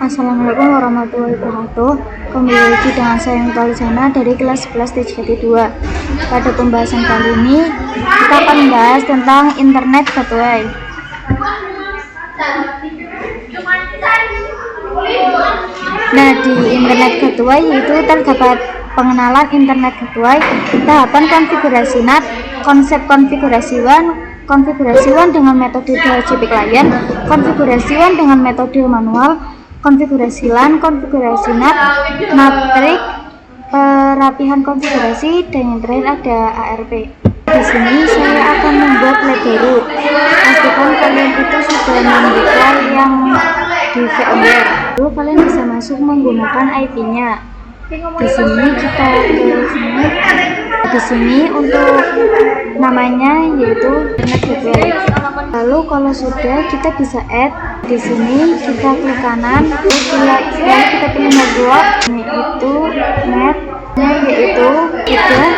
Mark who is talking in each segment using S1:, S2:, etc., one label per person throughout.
S1: Assalamualaikum warahmatullahi wabarakatuh. Kembali lagi dengan saya Mutalijana dari kelas 11 TJT2. Pada pembahasan kali ini kita akan membahas tentang Internet Gateway. Nah, di Internet Gateway itu terdapat pengenalan Internet Gateway, tahapan konfigurasi NAT, konsep konfigurasi WAN dengan metode DHCP client, konfigurasi WAN dengan metode manual, konfigurasi LAN, konfigurasi NAT, matrik, perapihan konfigurasi, dan yang terakhir ada ARP. Di sini saya akan membuat lab baru. Pastikan kalian itu sudah membuka yang di VMware. Lalu kalian bisa masuk menggunakan IP-nya. Di sini kita di sini untuk namanya yaitu Internet Gateway. Lalu kalau sudah kita bisa add. Di sini kita klik kanan, lalu kita pilih network, yaitu netnya yaitu udah,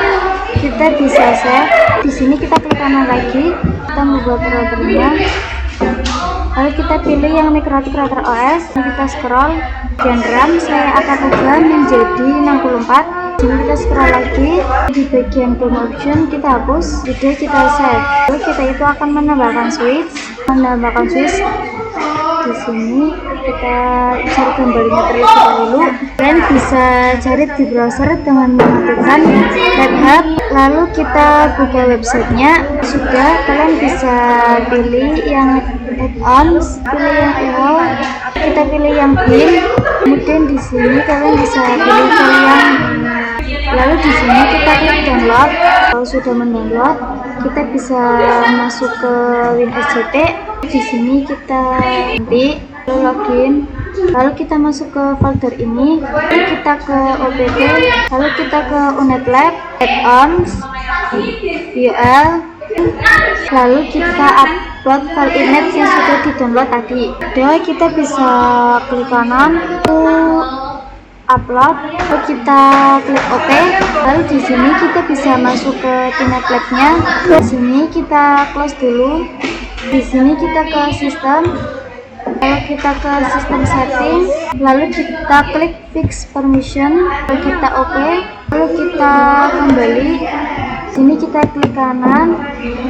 S1: kita bisa save. Di sini kita klik kanan lagi, kita membuat routernya. Lalu kita pilih yang mikrotik router OS, kita scroll dan RAM saya akan ubah menjadi 64. Jadi kita scroll lagi di bagian home option, kita hapus, sudah kita save. Lalu kita itu akan menambahkan switch. Di sini kita cari gambarnya terlebih dahulu. Kalian bisa cari di browser dengan mengetikkan LabHub, lalu kita buka websitenya. Sudah, kalian bisa pilih yang add-ons, pilih yang all, kita pilih yang bin. Kemudian di sini kalian bisa pilih yang lalu di sini kita klik download. Kalau sudah mendownload, kita bisa masuk ke WinSCT. Di sini kita ketik, lalu login, lalu kita masuk ke folder ini, lalu kita ke OPT, lalu kita ke unit lab, add-ons, UL, lalu kita upload file image yang sudah di-download tadi. Jadi kita bisa klik kanan, upload, lalu kita klik OK. Lalu di sini kita bisa masuk ke Internet Lab-nya. Di sini kita close dulu. Di sini kita ke sistem, lalu kita ke sistem setting, lalu kita klik fix permission, lalu kita OK, lalu kita kembali. Sini kita klik kanan,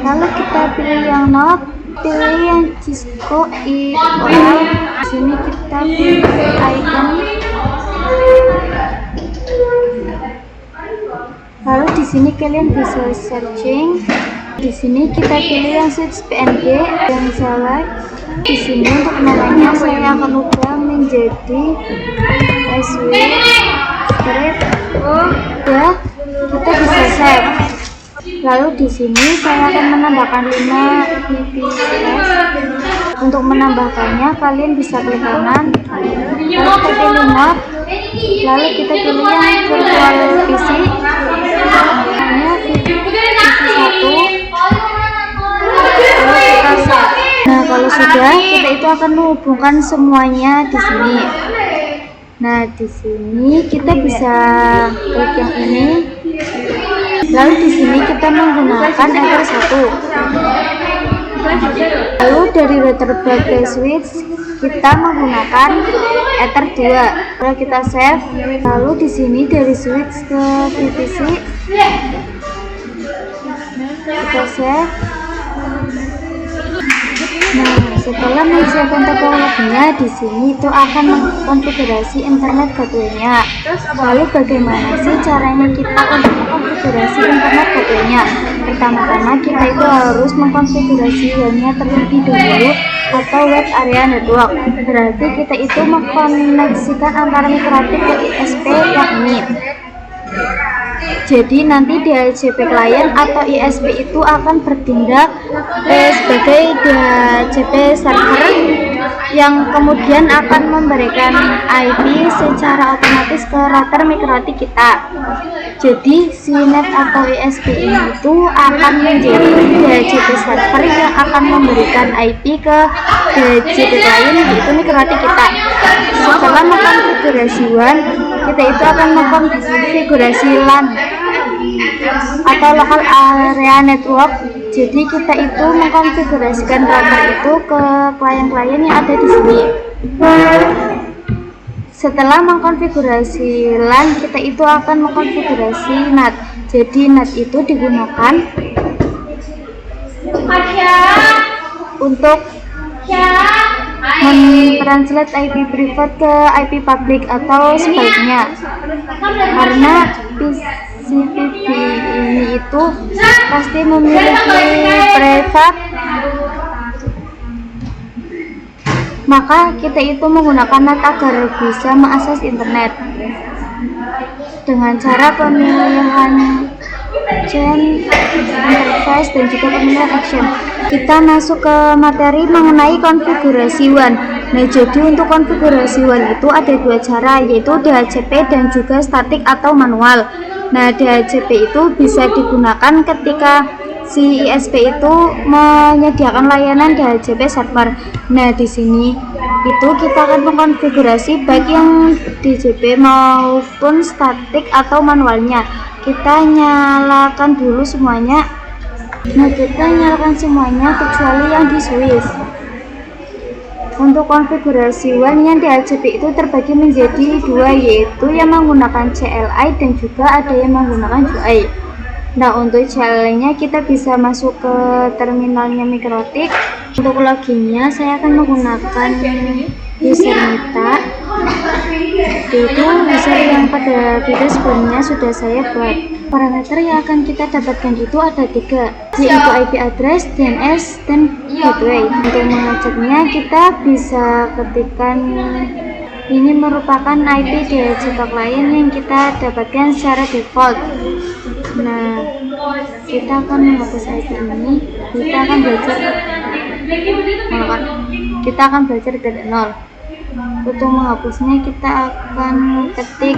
S1: lalu kita pilih yang not, pilih yang Cisco IOL. Sini kita pilih icon, lalu di sini kalian bisa searching. Di sini kita pilih yang switch PNG dan select. Di sini untuk namanya saya akan ubah menjadi SW script. Ya, kita bisa save. Lalu di sini saya akan menambahkan 5 VPS. Untuk menambahkannya kalian bisa klik kanan, lalu kita pilih mod, lalu kita pilih yang virtual PC. Nah, kalau sudah, kita itu akan menghubungkan semuanya di sini. Nah, di sini kita bisa klik yang ini. Lalu di sini kita menggunakan Ether 1. Lalu dari router bagai switch kita menggunakan Ether 2. Lalu kita save. Lalu di sini dari switch ke VPC kita save. Nah, setelah menyiapkan topologinya, di sini itu akan mengkonfigurasi Internet Gateway-nya. Lalu bagaimana sih caranya kita untuk mengkonfigurasi Internet Gateway-nya? Pertama-tama kita itu harus mengkonfigurasi WAN-nya terlebih dahulu atau Web Area Network. Berarti kita itu mengkoneksikan antara mikrotik ke ISP yang ini. Jadi nanti DHCP client atau ISP itu akan bertindak sebagai DHCP server yang kemudian akan memberikan IP secara otomatis ke router mikrotik kita. Jadi si NAT atau ISP ini itu akan menjadi DHCP server yang akan memberikan IP ke DHCP client yaitu mikrotik kita. Setelah mengkonfigurasi WAN, kita itu akan mengkonfigurasi LAN atau local area network. Jadi kita itu mengkonfigurasikan router itu ke klien-klien yang ada di sini. Setelah mengkonfigurasi LAN, kita itu akan mengkonfigurasi NAT. Jadi NAT itu digunakan untuk mentranslate IP private ke IP public atau sebaliknya. Karena PCPP ini itu pasti memiliki private, maka kita itu menggunakan NAT agar bisa mengakses internet dengan cara pemilihan chain interface dan juga pemilihan action. Kita masuk ke materi mengenai konfigurasi WAN. Nah, jadi untuk konfigurasi WAN itu ada dua cara, yaitu DHCP dan juga statik atau manual. Nah, DHCP itu bisa digunakan ketika si ISP itu menyediakan layanan DHCP server. Nah, di sini itu kita akan mengkonfigurasi baik yang DHCP maupun statik atau manualnya. Kita nyalakan dulu semuanya. Nah, kita nyalakan semuanya kecuali yang di switch. Untuk konfigurasi WAN yang DHCP itu terbagi menjadi dua, yaitu yang menggunakan CLI dan juga ada yang menggunakan UI. Nah, untuk CLI-nya kita bisa masuk ke terminalnya Mikrotik. Untuk loginnya saya akan menggunakan user Mita. Itu user yang pada video sebelumnya sudah saya buat. Parameter yang akan kita dapatkan itu ada 3, yaitu IP address, DNS, dan gateway. Untuk mengeceknya kita bisa ketikkan ini merupakan IP DHCP klien yang kita dapatkan secara default. Nah, kita akan menghapus IP ini. Kita akan belajar dari nol. Untuk menghapusnya kita akan ketik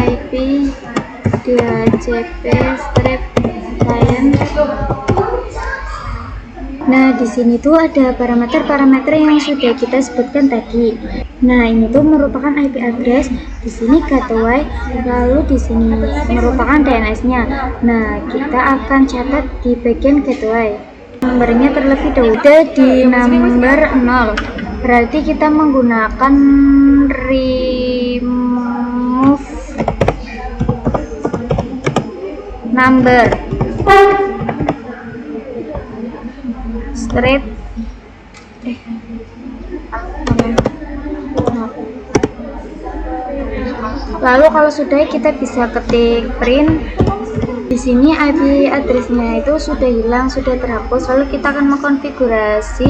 S1: IP DHCP strip client. Nah, di sini tuh ada parameter-parameter yang sudah kita sebutkan tadi. Nah, ini tuh merupakan IP address, di sini gateway, lalu di sini merupakan DNS-nya. Nah, kita akan catat di bagian gateway. Nomornya terlebih dahulu di number 0. Berarti kita menggunakan remove number straight lalu kalau sudah kita bisa ketik print. Di sini IP address-nya itu sudah hilang, sudah terhapus. Lalu kita akan mengkonfigurasi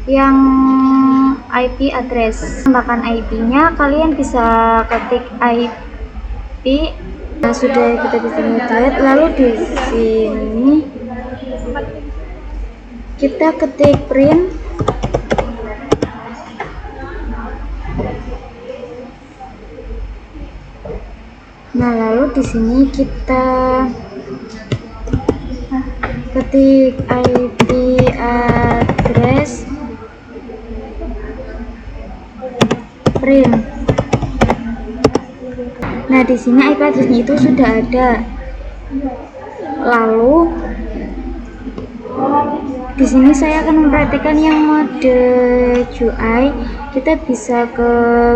S1: yang IP address. Tambahkan IP-nya, kalian bisa ketik IP. Nah, sudah kita bisa lihat. Lalu di sini kita ketik print. Nah, lalu di sini kita ketik IP address print. Nah, di sini IP address-nya itu sudah ada. Lalu di sini saya akan memperhatikan yang mode UI. Kita bisa ke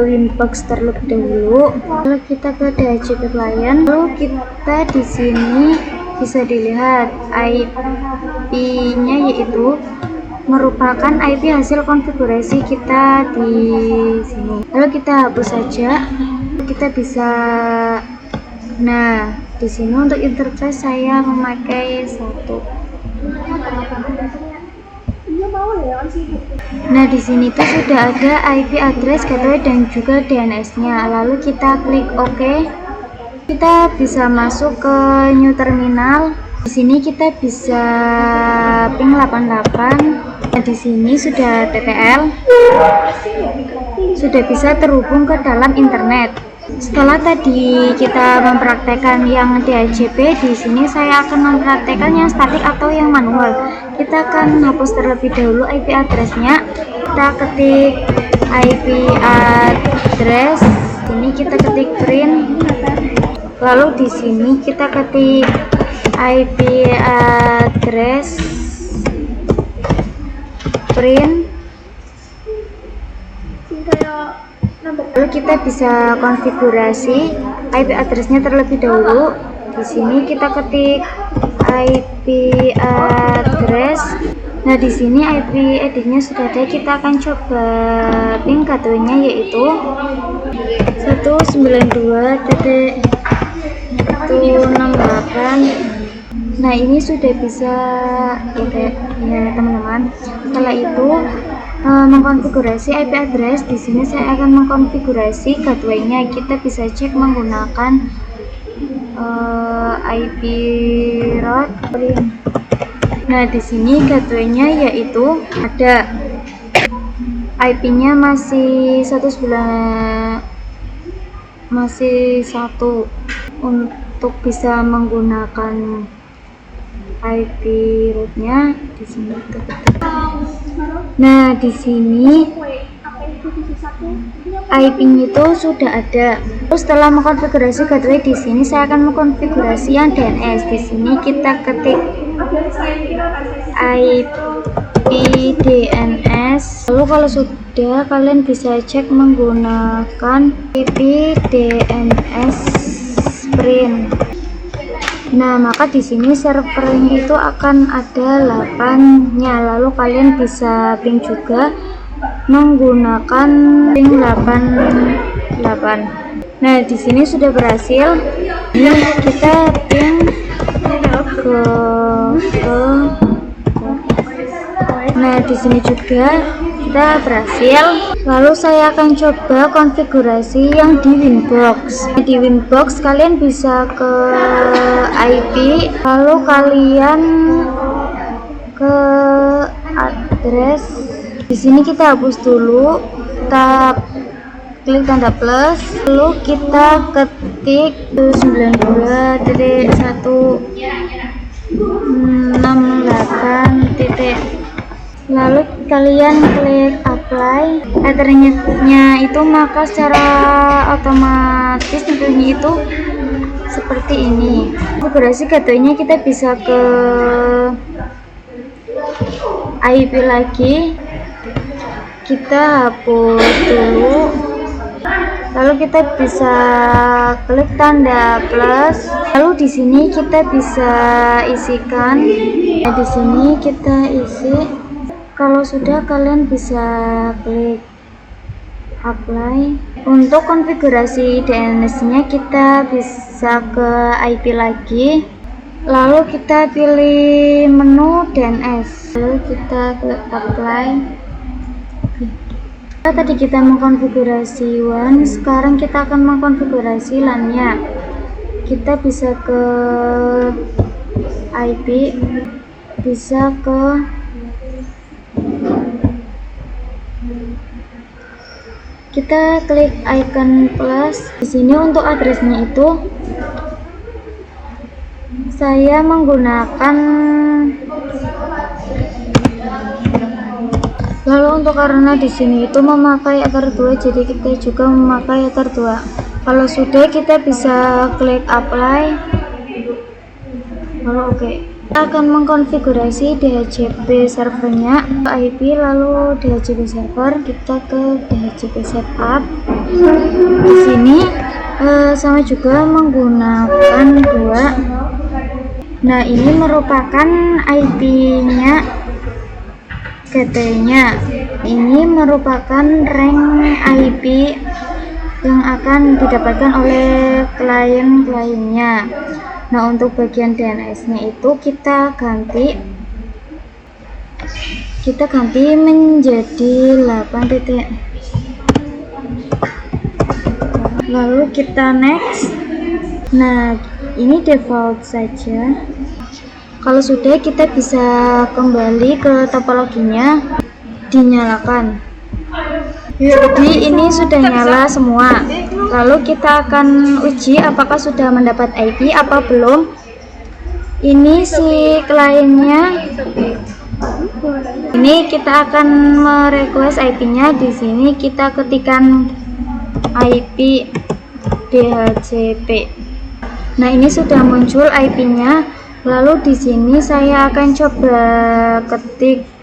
S1: Winbox terlebih dahulu. Lalu kita ke DHCP client. Lalu kita di sini bisa dilihat IP-nya yaitu merupakan IP hasil konfigurasi kita di sini. Lalu kita hapus saja. Kita bisa, nah di sini untuk interface saya memakai 1. Nah, di sini tuh sudah ada IP address, gateway, dan juga DNS-nya. Lalu kita klik OK. Kita bisa masuk ke new terminal. Di sini kita bisa ping 88. Nah, di sini sudah TTL. Sudah bisa terhubung ke dalam internet. Setelah tadi kita mempraktekkan yang DHCP, di sini saya akan mempraktekkan yang statik atau yang manual. Kita akan hapus terlebih dahulu IP address-nya. Kita ketik IP address. Ini kita ketik print. Lalu di sini kita ketik IP address print. Lalu kita bisa konfigurasi IP address-nya terlebih dahulu. Di sini kita ketik IP address. Nah, di sini IP editnya sudah ada. Kita akan coba ping gateway-nya, yaitu 192.168. Nah, ini sudah bisa ya teman-teman. Setelah itu mengkonfigurasi IP address. Di sini saya akan mengkonfigurasi gateway-nya. Kita bisa cek menggunakan IP route. Nah, di sini gateway-nya yaitu ada IP-nya masih 1. Untuk bisa menggunakan IP route-nya di sini. Nah, di sini IP-nya itu sudah ada. Terus setelah mengkonfigurasi gateway, di sini saya akan mengkonfigurasi yang DNS. Di sini kita ketik IP DNS. Lalu kalau sudah, kalian bisa cek menggunakan IP DNS print. Nah, maka di sini servernya itu akan ada 8-nya. Lalu kalian bisa ping juga menggunakan ping 88. Nah, di sini sudah berhasil. Ini kita ping ke Nah, di sini juga kita berhasil. Lalu saya akan coba konfigurasi yang di Winbox. Di Winbox kalian bisa ke IP, lalu kalian ke address. Di sini kita hapus dulu, kita klik tanda plus, lalu kita ketik 92.168. Lalu kalian klik apply ethernetnya itu, maka secara otomatis tentunya itu seperti ini. Konfigurasi gateway-nya kita bisa ke IP lagi, kita hapus dulu, lalu kita bisa klik tanda plus, lalu di sini kita bisa isikan. Nah, di sini kita isi. Kalau sudah, kalian bisa klik apply. Untuk konfigurasi DNS-nya kita bisa ke IP lagi, lalu kita pilih menu DNS, lalu kita klik apply. Tadi kita mengkonfigurasi WAN, sekarang kita akan mengkonfigurasi LAN-nya. Kita bisa ke IP, bisa ke kita klik icon plus. Di sini untuk addressnya itu saya menggunakan, lalu untuk karena di sini itu memakai akar 2, jadi kita juga memakai akar 2. Kalau sudah, kita bisa klik apply, lalu oke. Kita akan mengkonfigurasi DHCP servernya, IP, lalu DHCP server. Kita ke DHCP setup. Di sini sama juga menggunakan 2. Nah, ini merupakan IP-nya, gateway-nya. Ini merupakan rank IP yang akan didapatkan oleh klien-kliennya. Nah, untuk bagian DNS-nya itu kita ganti menjadi 8 titik. Lalu kita next. Nah, ini default saja. Kalau sudah, kita bisa kembali ke topologinya, dinyalakan. Jadi ini sudah nyala semua. Lalu kita akan uji apakah sudah mendapat IP apa belum. Ini si kliennya. Ini kita akan merequest IP-nya. Di sini kita ketikkan IP DHCP. Nah, ini sudah muncul IP-nya. Lalu di sini saya akan coba ketik.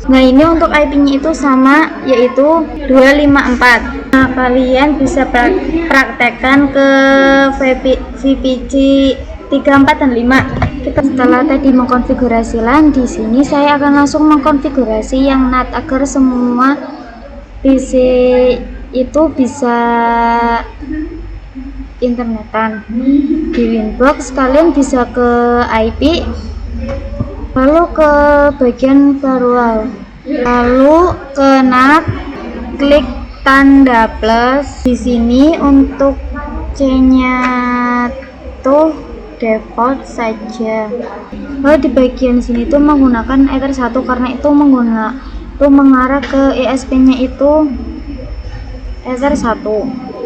S1: Nah, ini untuk IP-nya itu sama, yaitu 254. Nah, kalian bisa praktekkan ke VPC 3, 4, dan 5. Setelah tadi mengkonfigurasi LAN, di sini saya akan langsung mengkonfigurasi yang NAT agar semua PC itu bisa internetan. Di Winbox kalian bisa ke IP, lalu ke bagian firewall, lalu ke NAT, klik tanda plus. Di sini untuk C-nya tuh default saja. Lalu di bagian sini tuh menggunakan Ether 1 karena itu mengarah ke ESP-nya itu Ether 1.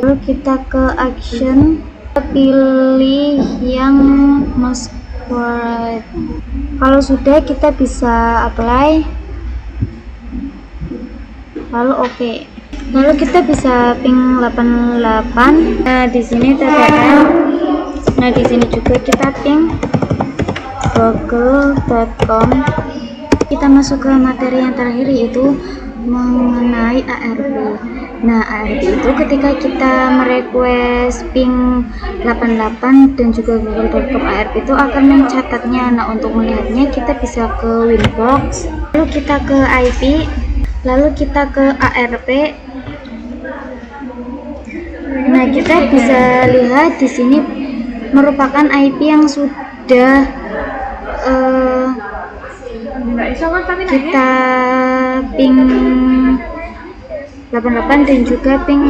S1: Lalu kita ke action, pilih yang most right. Kalau sudah, kita bisa apply, lalu oke. Lalu kita bisa ping 88. Nah, di sini TTL. Nah, di sini juga kita ping google.com. Kita masuk ke materi yang terakhir, yaitu mengenai ARP. Nah, ARP itu ketika kita merequest ping 88 dan juga google.com ARP itu akan mencatatnya. Nah, untuk melihatnya kita bisa ke Winbox, lalu kita ke IP, lalu kita ke ARP. Nah, kita bisa lihat di sini merupakan IP yang sudah kita ping 88 dan juga ping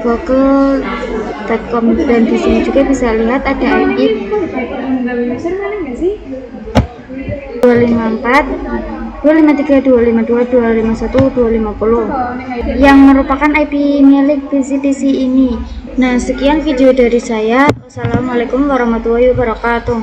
S1: google.com, dan di sini juga bisa lihat ada IP 254, 253, 252, 251, 250 yang merupakan IP milik PC ini. Nah, sekian video dari saya. Wassalamualaikum warahmatullahi wabarakatuh.